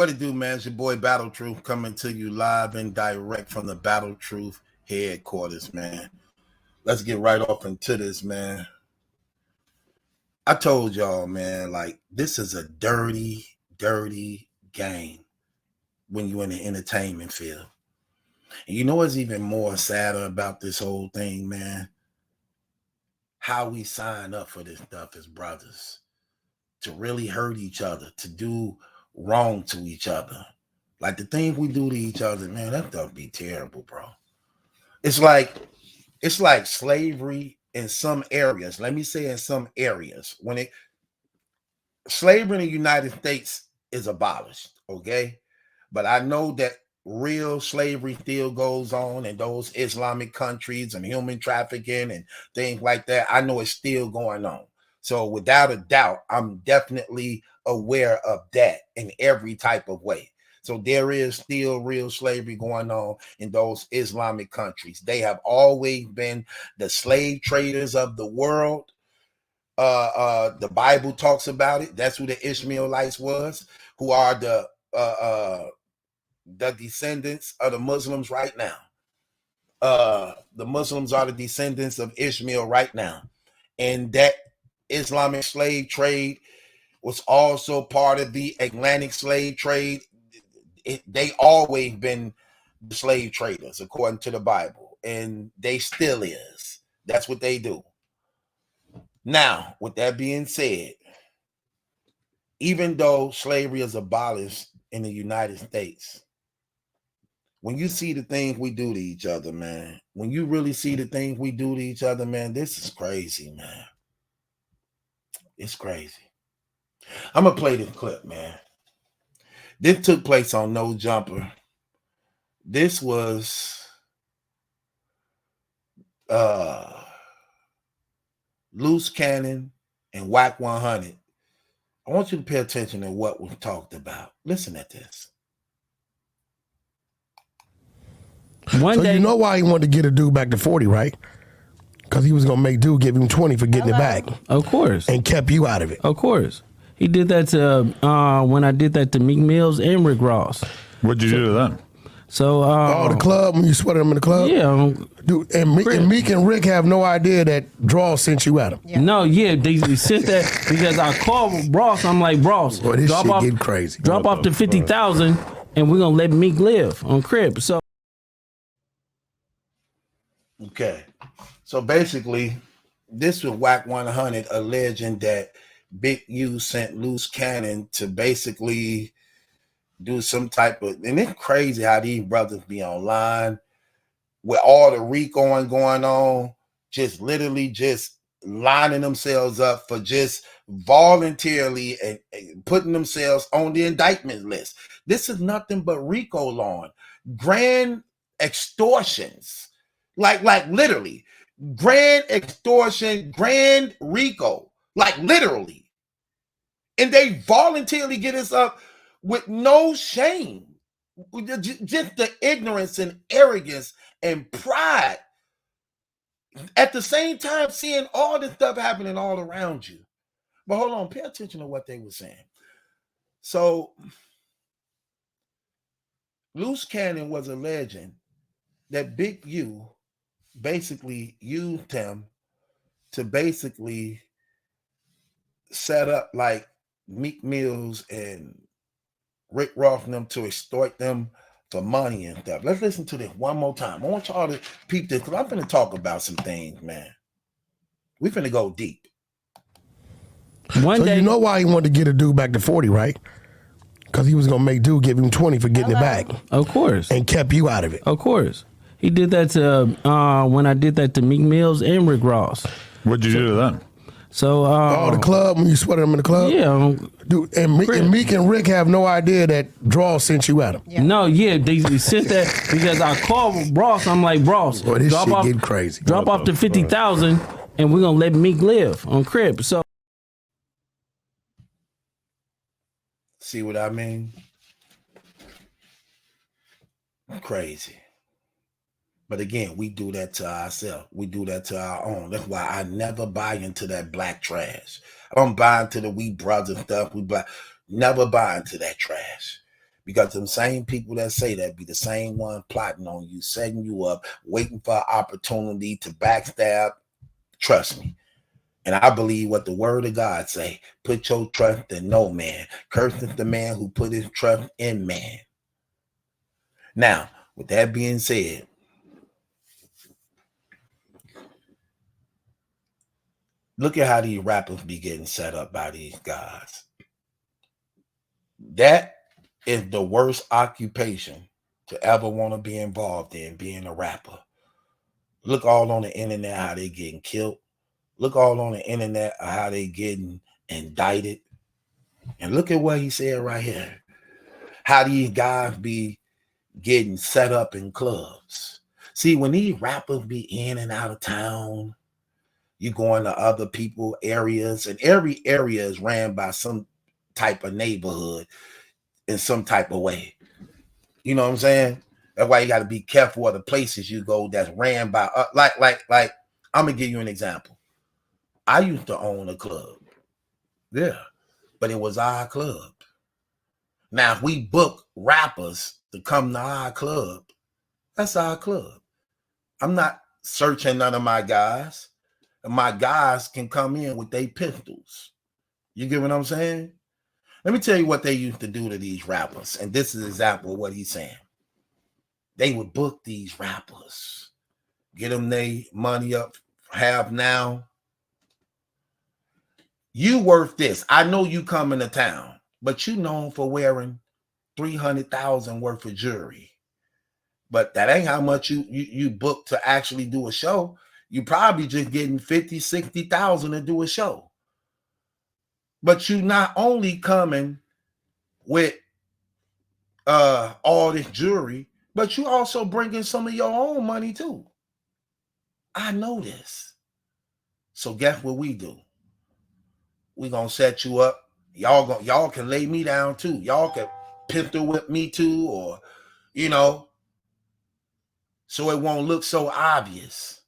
What it do, man? It's your boy Battle Truth coming to you live and direct from the Battle Truth headquarters, man. Let's get right off into this, man. I told y'all, man, like, this is a dirty, dirty game when you're in the entertainment field. And you know what's even more sadder about this whole thing, man? How we sign up for this stuff as brothers. To really hurt each other, to do wrong to each other. Like the things we do to each other, man, that stuff be terrible, bro. It's like slavery in some areas. Let me say in some areas. Slavery in the United States is abolished, okay? But I know that real slavery still goes on in those Islamic countries and human trafficking and things like that. I know it's still going on. So without a doubt, I'm definitely aware of that in every type of way. So there is still real slavery going on in those Islamic countries. They have always been the slave traders of the world. The Bible talks about it. That's who the Ishmaelites was, who are the descendants of the Muslims right now. The Muslims are the descendants of Ishmael right now. And that Islamic slave trade was also part of the Atlantic slave trade. They always been the slave traders according to the Bible, and they still is. That's what they do. Now, with that being said, even though slavery is abolished in the United States, when you see the things we do to each other, man, when you really see the things we do to each other, man, this is crazy, man. It's crazy. I'm going to play this clip, man. This took place on No Jumper. This was Loose Cannon and Whack 100. I want you to pay attention to what we talked about. Listen at this. One day, you know why he wanted to get a dude back to 40, right? Because he was going to make dude give him 20 for getting it back. Of course. And kept you out of it. Of course. He did that to, when I did that to Meek Mills and Rick Ross. What'd you do to them? So, the club, when you sweated them in the club? Yeah. Dude, and Meek and Rick have no idea that Draw sent you at him. Yeah. No, yeah, they sent that because I called Ross. I'm like, Ross, boy, this shit getting crazy. Drop off the 50,000 and we're going to let Meek live on Crib. So. Okay. So basically, this was Whack 100 alleging that Big U sent Loose Cannon to basically do some type of, and it's crazy how these brothers be online with all the RICO going on, just literally just lining themselves up for just voluntarily and putting themselves on the indictment list. This is nothing but RICO law, grand extortions, like literally grand extortion, grand RICO, like literally. And they voluntarily get us up with no shame. Just the ignorance and arrogance and pride. At the same time, seeing all this stuff happening all around you. But hold on, pay attention to what they were saying. So, Loose Cannon was alleging that Big U basically used him to basically set up like Meek Mills and Rick Ross and them to extort them for money and stuff. Let's listen to this one more time. I want y'all to peep this because I'm finna talk about some things, man. We finna go deep. One day, you know why he wanted to get a dude back to 40, right? Because he was going to make dude give him 20 for getting it back. Of course. And kept you out of it. Of course. He did that to, when I did that to Meek Mills and Rick Ross. What'd you do to them? So, the club, when you sweated them in the club? Yeah. Dude, and Meek and Rick have no idea that Draw sent you at him. Yeah. No, yeah, they sent that because I called Ross. I'm like, Ross, boy, this shit getting crazy. Drop off the 50,000 and we're going to let Meek live on Crib. So. See what I mean? Crazy. But again, we do that to ourselves. We do that to our own. That's why I never buy into that black trash. I don't buy into the we brothers stuff. Never buy into that trash. Because them same people that say that be the same one plotting on you, setting you up, waiting for an opportunity to backstab. Trust me. And I believe what the word of God say. Put your trust in no man. Cursed is the man who put his trust in man. Now, with that being said, look at how these rappers be getting set up by these guys. That is the worst occupation to ever want to be involved in, being a rapper. Look all on the internet how they getting killed. Look all on the internet how they getting indicted. And look at what he said right here. How these guys be getting set up in clubs. See, when these rappers be in and out of town, you going to other people areas, and every area is ran by some type of neighborhood in some type of way. You know what I'm saying? That's why you got to be careful of the places you go that's ran by. Like, I'm gonna give you an example. I used to own a club, yeah, but it was our club. Now, if we book rappers to come to our club, that's our club. I'm not searching none of my guys. My guys can come in with their pistols. You get what I'm saying? Let me tell you what they used to do to these rappers. And this is an example of what he's saying. They would book these rappers, get them their money up, have now. You worth this. I know you coming to town, but you known for wearing $300,000 worth of jewelry. But that ain't how much you book to actually do a show. You probably just getting 50, 60,000 to do a show. But you not only coming with all this jewelry, but you also bringing some of your own money too. I know this. So guess what we do? We gonna set you up. Y'all can lay me down too. Y'all can pistol whip me too, or so it won't look so obvious.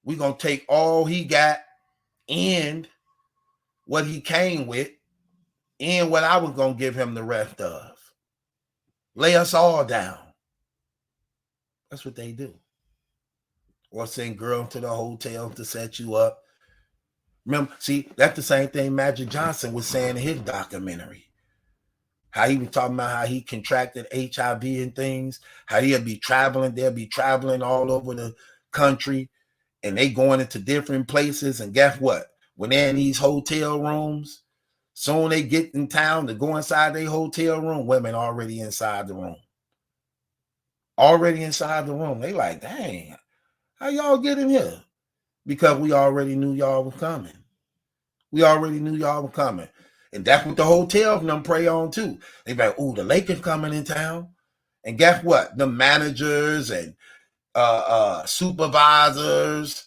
We gonna take all he got and what he came with and what I was gonna give him the rest of. Lay us all down. That's what they do. Or send girls to the hotel to set you up. Remember, see, that's the same thing Magic Johnson was saying in his documentary. How he was talking about how he contracted HIV and things, how they'll be traveling all over the country, and they going into different places. And guess what? When they're in these hotel rooms, soon they get in town to go inside their hotel room, women already inside the room. Already inside the room. They like, dang, how y'all get in here? Because we already knew y'all were coming. We already knew y'all were coming. And that's what the hotels and them prey on too. They be like, oh, the Lakers coming in town. And guess what? The managers and supervisors,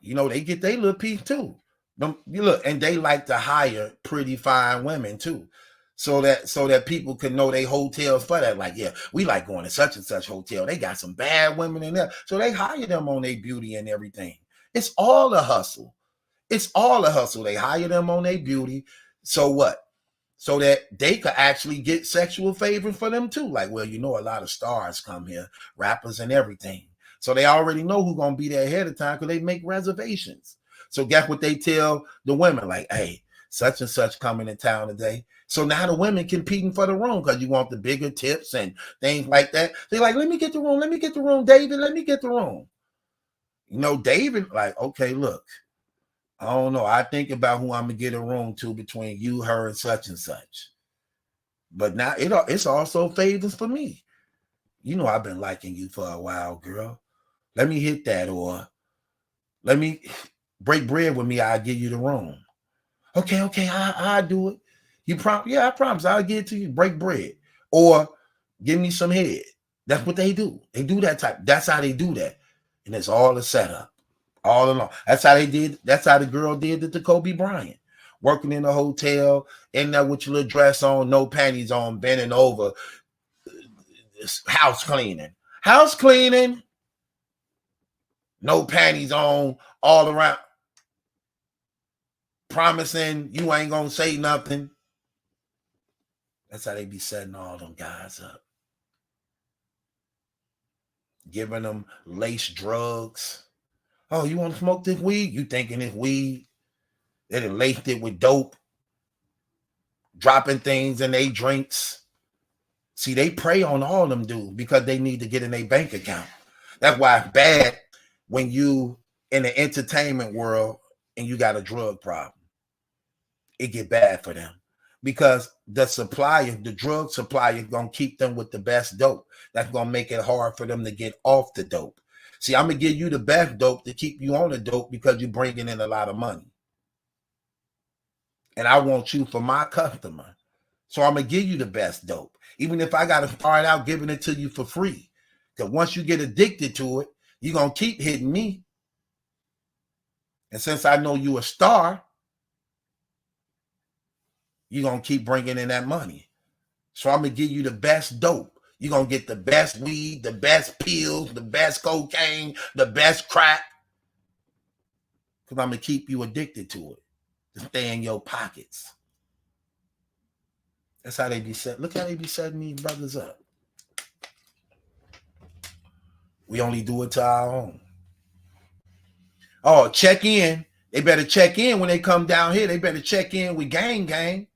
they get their little piece too. You look, and they like to hire pretty fine women too. So that people can know they hotels for that. Like, yeah, we like going to such and such hotel. They got some bad women in there. So they hire them on their beauty and everything. It's all a hustle. It's all a hustle. They hire them on their beauty. So what? So that they could actually get sexual favor for them too. Like, well, a lot of stars come here, rappers and everything. So they already know who's going to be there ahead of time because they make reservations. So guess what they tell the women? Like, hey, such and such coming in town today. So now the women competing for the room because you want the bigger tips and things like that. They're like, let me get the room, David, let me get the room. David, like, okay, look, I don't know. I think about who I'm going to get a room to between you, her, and such. But now it's also favors for me. I've been liking you for a while, girl. Let me hit that, or let me break bread with me. I'll give you the room. Okay, I'll do it. You promise? Yeah, I promise. I'll give it to you. Break bread. Or give me some head. That's what they do. They do that type. That's how they do that. And it's all a setup. All along. That's how they did. That's how the girl did it to Kobe Bryant. Working in a hotel, in there with your little dress on, no panties on, bending over. House cleaning. No panties on, all around. Promising you ain't gonna say nothing. That's how they be setting all them guys up. Giving them laced drugs. Oh, you want to smoke this weed? You thinking it's weed? They done laced it with dope. Dropping things in their drinks. See, they prey on all them dudes because they need to get in their bank account. That's why it's bad when you in the entertainment world and you got a drug problem. It get bad for them because the supplier, the drug supplier, gonna keep them with the best dope. That's gonna make it hard for them to get off the dope. See, I'm gonna give you the best dope to keep you on the dope because you're bringing in a lot of money. And I want you for my customer. So I'm gonna give you the best dope. Even if I gotta start out giving it to you for free. Because once you get addicted to it, you're gonna keep hitting me. And since I know you a star, you're going to keep bringing in that money. So I'm going to give you the best dope. You're going to get the best weed, the best pills, the best cocaine, the best crack. Because I'm going to keep you addicted to it. To stay in your pockets. That's how they be set. Look how they be setting these brothers up. We only do it to our own. Oh, check in. They better check in when they come down here. They better check in with gang.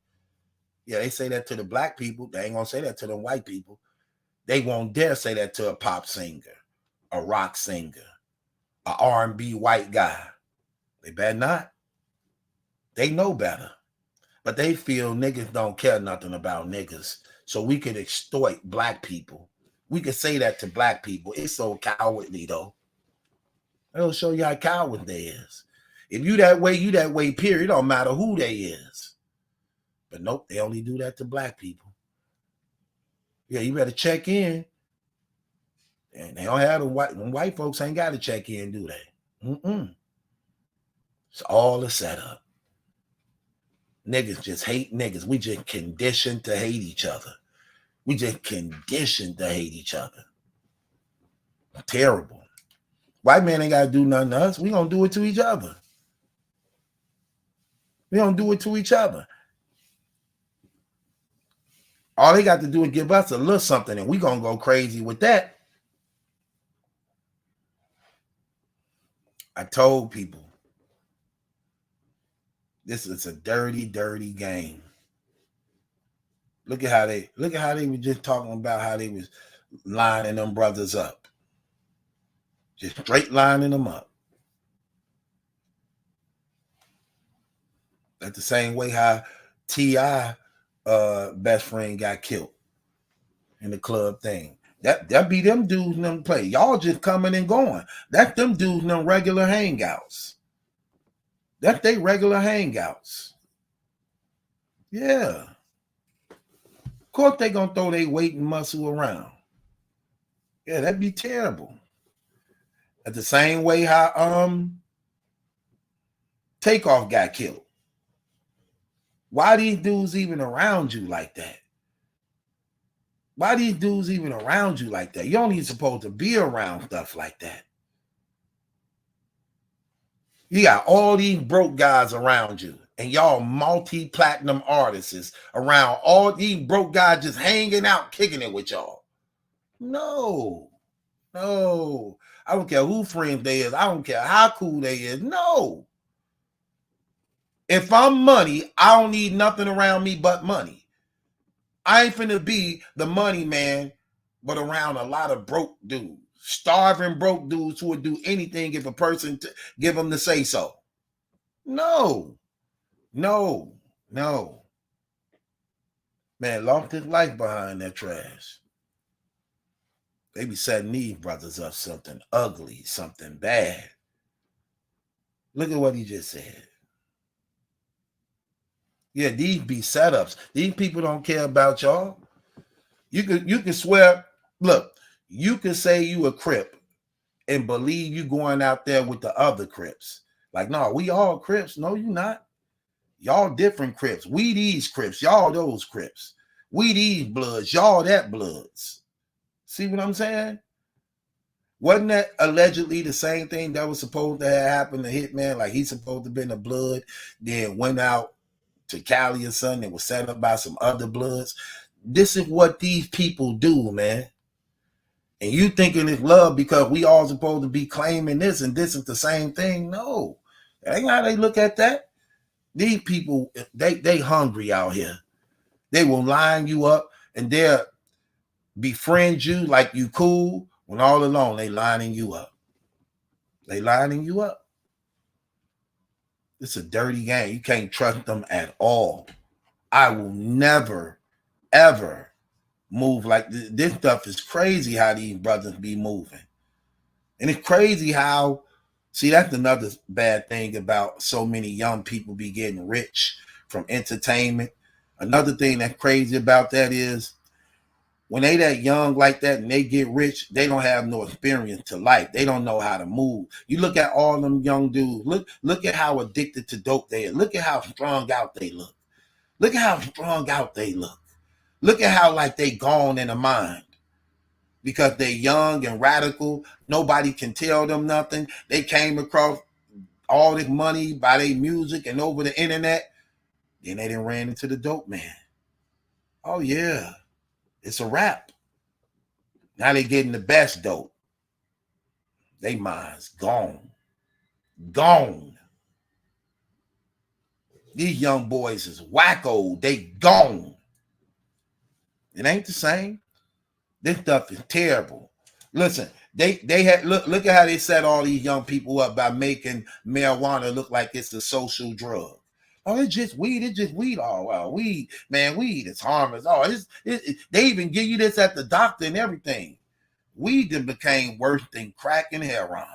Yeah, they say that to the black people. They ain't gonna say that to the white people. They won't dare say that to a pop singer, a rock singer, a R&B white guy. They better not. They know better. But they feel niggas don't care nothing about niggas. So we could extort black people. We could say that to black people. It's so cowardly, though. It'll show you how coward they is. If you that way, period. It don't matter who they is. But nope, they only do that to black people. Yeah, you better check in. And they don't have white folks ain't got to check in, do they? It's all a setup. Niggas just hate niggas. We just conditioned to hate each other. We just conditioned to hate each other. Terrible. White man ain't got to do nothing to us. We gonna do it to each other. We gonna do it to each other. All they got to do is give us a little something, and we gonna go crazy with that. I told people, this is a dirty, dirty game. Look at how they were just talking about how they was lining them brothers up. Just straight lining them up. That's the same way how T.I. best friend got killed in the club thing. That be them dudes in them play. Y'all just coming and going. That's them dudes in them regular hangouts. That's they regular hangouts. Yeah. Of course they gonna throw their weight and muscle around. Yeah, that'd be terrible. At the same way how Takeoff got killed. Why these dudes even around you like that? Why these dudes even around you like that? You only supposed to be around stuff like that. You got all these broke guys around you, and y'all multi-platinum artists around all these broke guys just hanging out, kicking it with y'all. No. I don't care who friends they is. I don't care how cool they is. No. If I'm money, I don't need nothing around me but money. I ain't finna be the money man, but around a lot of broke dudes. Starving broke dudes who would do anything if a person give them the say so. No. Man, lost his life behind that trash. They be setting these brothers up something ugly, something bad. Look at what he just said. Yeah, these be setups. These people don't care about y'all. You can swear, look, you can say you a Crip and believe you going out there with the other Crips. Like, no, we all Crips. No, you not. Y'all different Crips. We these Crips. Y'all those Crips. We these Bloods. Y'all that Bloods. See what I'm saying? Wasn't that allegedly the same thing that was supposed to have happened to Hitman? Like he's supposed to have been a Blood, then went out to Cali or something and was set up by some other Bloods. This is what these people do, man. And you thinking it's love because we all supposed to be claiming this and this is the same thing. No, that ain't how they look at that. These people, they hungry out here. They will line you up and they'll befriend you like you cool when all along they lining you up. They lining you up. It's a dirty game. You can't trust them at all. I will never, ever move like this. This stuff is crazy how these brothers be moving. And it's crazy how, see, that's another bad thing about so many young people be getting rich from entertainment. Another thing that's crazy about that is when they that young like that and they get rich, they don't have no experience to life. They don't know how to move. You look at all them young dudes. Look at how addicted to dope they are. Look at how strung out they look. Look at how strung out they look. Look at how like they gone in the mind. Because they young and radical. Nobody can tell them nothing. They came across all this money by their music and over the internet. Then they done ran into the dope man. Oh yeah. It's a wrap. Now they getting the best dope. They minds gone. Gone. These young boys is wacko. They gone. It ain't the same. This stuff is terrible. Listen, they had look at how they set all these young people up by making marijuana look like it's a social drug. Oh, it's just weed. It's just weed. Oh, well, weed, man, weed is harmless. Oh, they even give you this at the doctor and everything. Weed then became worse than crack and heroin.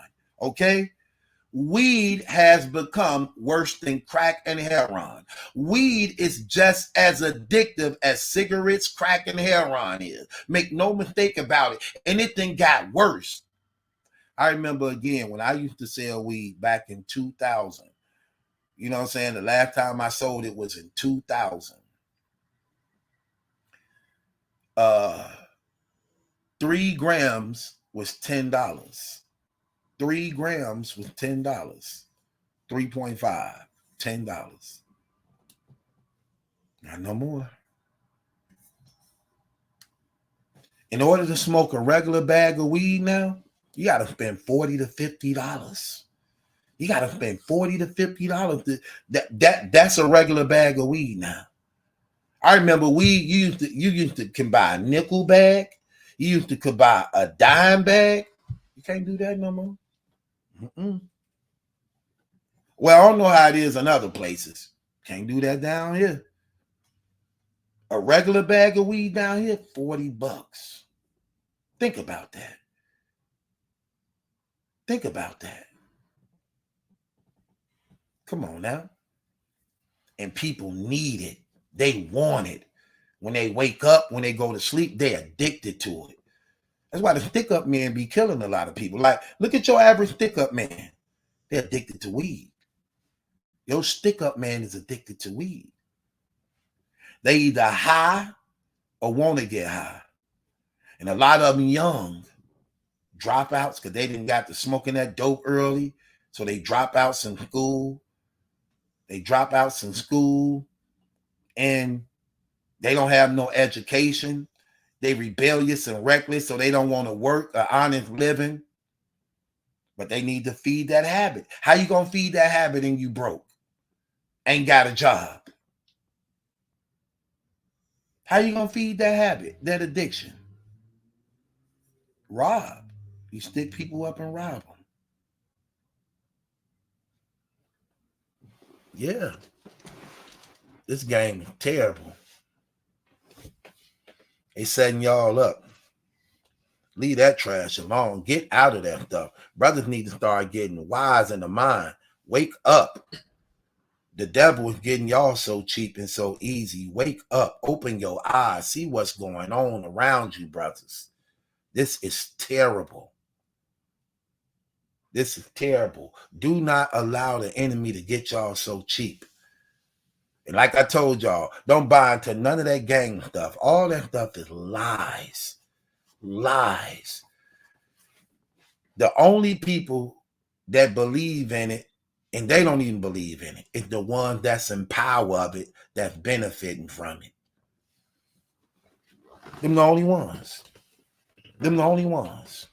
Okay? Weed has become worse than crack and heroin. Weed is just as addictive as cigarettes, crack, and heroin is. Make no mistake about it. And it then got worse. I remember again when I used to sell weed back in 2000. You know what I'm saying? The last time I sold it was in 2000. 3 grams was $10. 3 grams was $10. 3.5, $10. Not no more. In order to smoke a regular bag of weed now, you got to spend $40 to $50. You got to spend $40 to $50. That's a regular bag of weed now. I remember you used to can buy a nickel bag. You used to could buy a dime bag. You can't do that no more. Mm-mm. Well, I don't know how it is in other places. Can't do that down here. A regular bag of weed down here, $40. Think about that. Think about that. Come on now. And people need it. They want it. When they wake up, when they go to sleep, they're addicted to it. That's why the stick-up men be killing a lot of people. Like, look at your average stick-up man. They're addicted to weed. Your stick-up man is addicted to weed. They either high or want to get high. And a lot of them young dropouts because they didn't got to smoking that dope early. So they drop out in school. They drop out in school and they don't have no education. They rebellious and reckless, so they don't want to work an honest living. But they need to feed that habit. How you gonna feed that habit and you broke? Ain't got a job. How you gonna feed that habit, that addiction? Rob. You stick people up and rob them. Yeah. This game is terrible. They setting y'all up. Leave that trash alone. Get out of that stuff. Brothers need to start getting wise in the mind. Wake up. The devil is getting y'all so cheap and so easy. Wake up. Open your eyes. See what's going on around you, brothers. This is terrible. This is terrible. Do not allow the enemy to get y'all so cheap. And like I told y'all, don't buy into none of that gang stuff. All that stuff is lies. Lies. The only people that believe in it, and they don't even believe in it, is the ones that's in power of it, that's benefiting from it. Them the only ones. Them the only ones.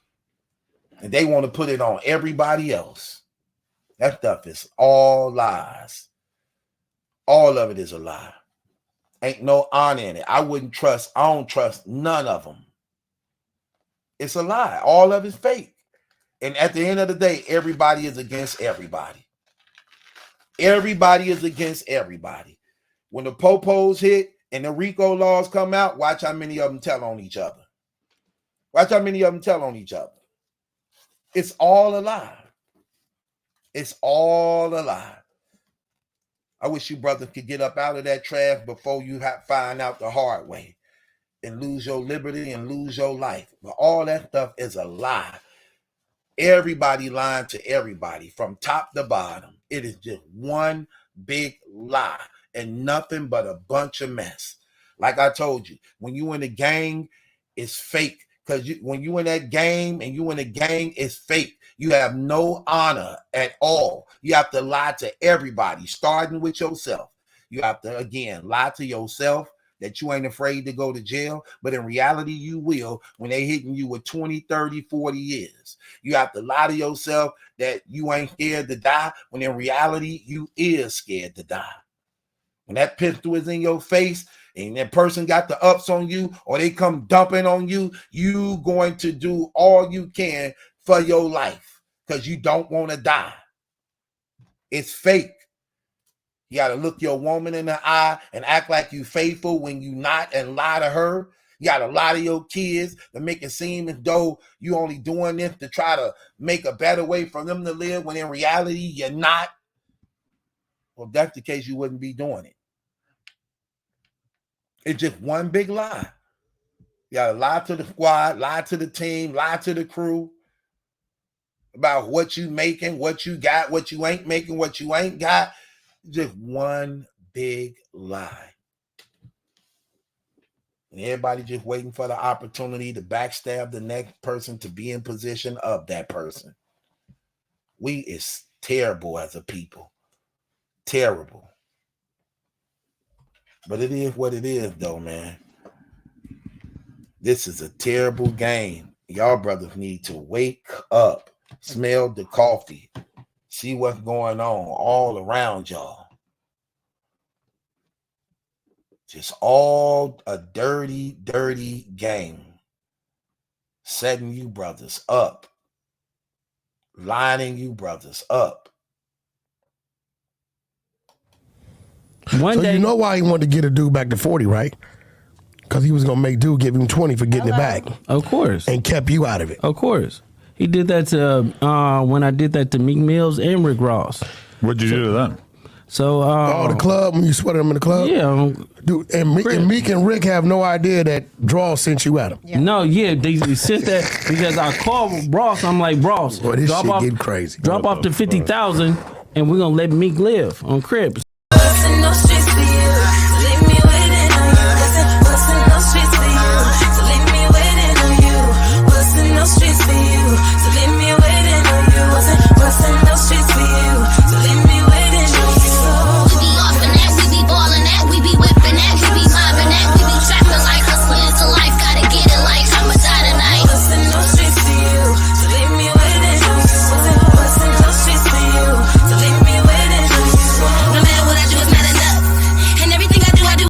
And they want to put it on everybody else. That stuff is all lies. All of it is a lie. Ain't no honor in it. I don't trust none of them. It's a lie. All of it's fake. And at the end of the day, everybody is against everybody. Everybody is against everybody. When the popos hit and the RICO laws come out, watch how many of them tell on each other. Watch how many of them tell on each other. It's all a lie. It's all a lie. I wish you brothers could get up out of that trash before you find out the hard way and lose your liberty and lose your life. But all that stuff is a lie. Everybody lying to everybody from top to bottom. It is just one big lie and nothing but a bunch of mess. Like I told you, when you in a gang, it's fake. Because when you in that game and you in a gang, it's fake. You have no honor at all. You have to lie to everybody, starting with yourself. You have to, again, lie to yourself that you ain't afraid to go to jail. But in reality, you will when they hitting you with 20, 30, 40 years. You have to lie to yourself that you ain't scared to die when in reality, you is scared to die. When that pistol is in your face, and that person got the ups on you or they come dumping on you, you going to do all you can for your life because you don't want to die. It's fake. You got to look your woman in the eye and act like you faithful when you not and lie to her. You got to lie to your kids to make it seem as though you only doing this to try to make a better way for them to live when in reality you're not. Well, if that's the case, you wouldn't be doing it. It's just one big lie. You gotta lie to the squad, lie to the team, lie to the crew about what you making, what you got, what you ain't making, what you ain't got. Just one big lie. And everybody just waiting for the opportunity to backstab the next person to be in position of that person. We is terrible as a people. Terrible. But it is what it is, though, man. This is a terrible game. Y'all brothers need to wake up, smell the coffee, see what's going on all around y'all. Just all a dirty, dirty game. Setting you brothers up. Lining you brothers up. One day, you know why he wanted to get a dude back to 40, right? Because he was going to make dude give him 20 for getting it back. Of course. And kept you out of it. Of course. He did that to, when I did that to Meek Mills and Rick Ross. What'd you do to them? So, the club, when you sweated them in the club? Yeah. Dude, and Meek and Rick have no idea that Draw sent you at him. Yeah. No, yeah, they sent that because I called Ross. I'm like, Ross, boy, this shit getting crazy. Drop off to 50,000 and we're going to let Meek live on Cribs.